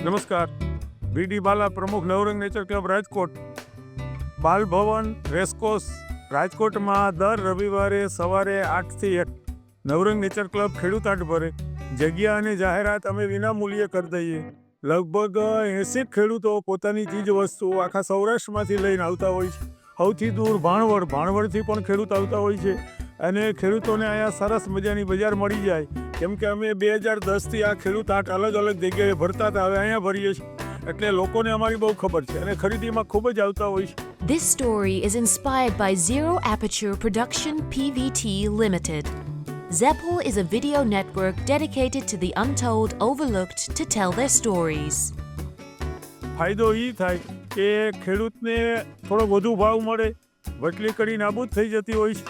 નમસ્કાર. બીડી બાલા, પ્રમુખ નવરંગ nature club Rajkot. Bal Bhavan racecourse રાજકોટમાં દર રવિવારે સવારે 8 થી 1 નવરંગ નેચર ક્લબ ખેડૂત હાટ ભરે. જગ્યા અને જાહેરાત અમે વિના મૂલ્યે કરી દઈએ. લગભગ 80 ખેડૂતો પોતાની ચીજ વસ્તુઓ આખા સૌરાષ્ટ્રમાંથી લઈને આવતા હોય છે. સૌથી દૂર ભાણવડથી પણ ખેડૂત આવતા હોય છે અને ખેડૂતોને અહીંયા સરસ મજાની બજાર મળી જાય. કેમ કે અમે 2010થી આ ખેડૂત હાટ અલગ અલગ જગ્યાએ ભરતા હતા, હવે અહીંયા ભરીએ છીએ. એટલે લોકોને અમારી બહુ ખબર છે અને ખરીદીમાં ખૂબ જ આવતા હોય છે. This story is inspired by Zero Aperture Production PVT Limited. Zeppel is a video network dedicated to the untold, overlooked to tell their stories. ફાયદો એ થાય કે ખેડૂતને થોડો વધુ ભાવ મળે, વટલી કડી નાબૂદ થઈ જતી હોય છે.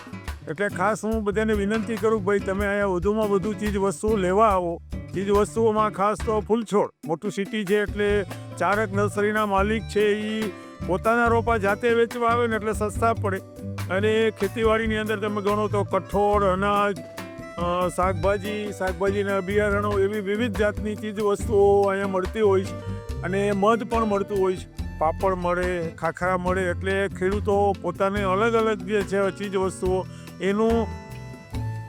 એટલે ખાસ હું બધાને વિનંતી કરું કે ભાઈ તમે અહીંયા વધુમાં વધુ ચીજ વસ્તુઓ લેવા આવો. ચીજ વસ્તુઓમાં ખાસ તો ફૂલછોડ, મોટું સિટી છે એટલે ચારક નર્સરીના માલિક છે એ પોતાના રોપા જાતે વેચવા આવે ને એટલે સસ્તા પડે. અને ખેતીવાડીની અંદર તમે ગણો તો કઠોળ, અનાજ, શાકભાજીના બિયારણો, એવી વિવિધ જાતની ચીજ વસ્તુઓ અહીંયા મળતી હોય છે. અને મધ પણ મળતું હોય છે, પાપડ મળે, ખાખરા મળે. એટલે ખેડૂતો પોતાને અલગ અલગ જે છે ચીજ વસ્તુઓ એનું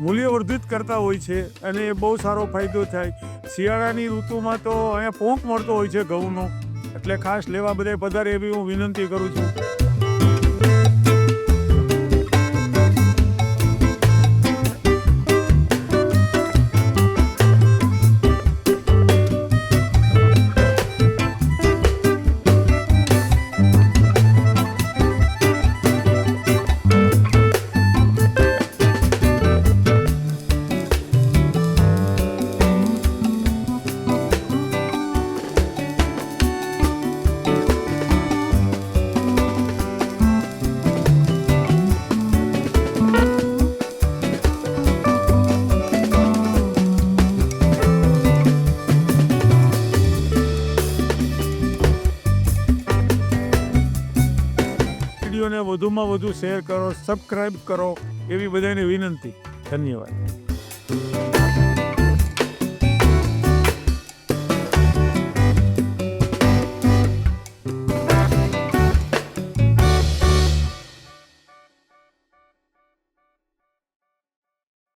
મૂલ્યવર્ધિત કરતા હોય છે અને બહુ સારો ફાયદો થાય. શિયાળાની ઋતુમાં તો અહીંયા પોંક મળતો હોય છે ઘઉંનો, એટલે ખાસ લેવા બધા પધારે એવી હું વિનંતી કરું છું. વિડીયોને વધુમાં વધુ શેર કરો, સબસ્ક્રાઈબ કરો એવી બધાને વિનંતી. ધન્યવાદ.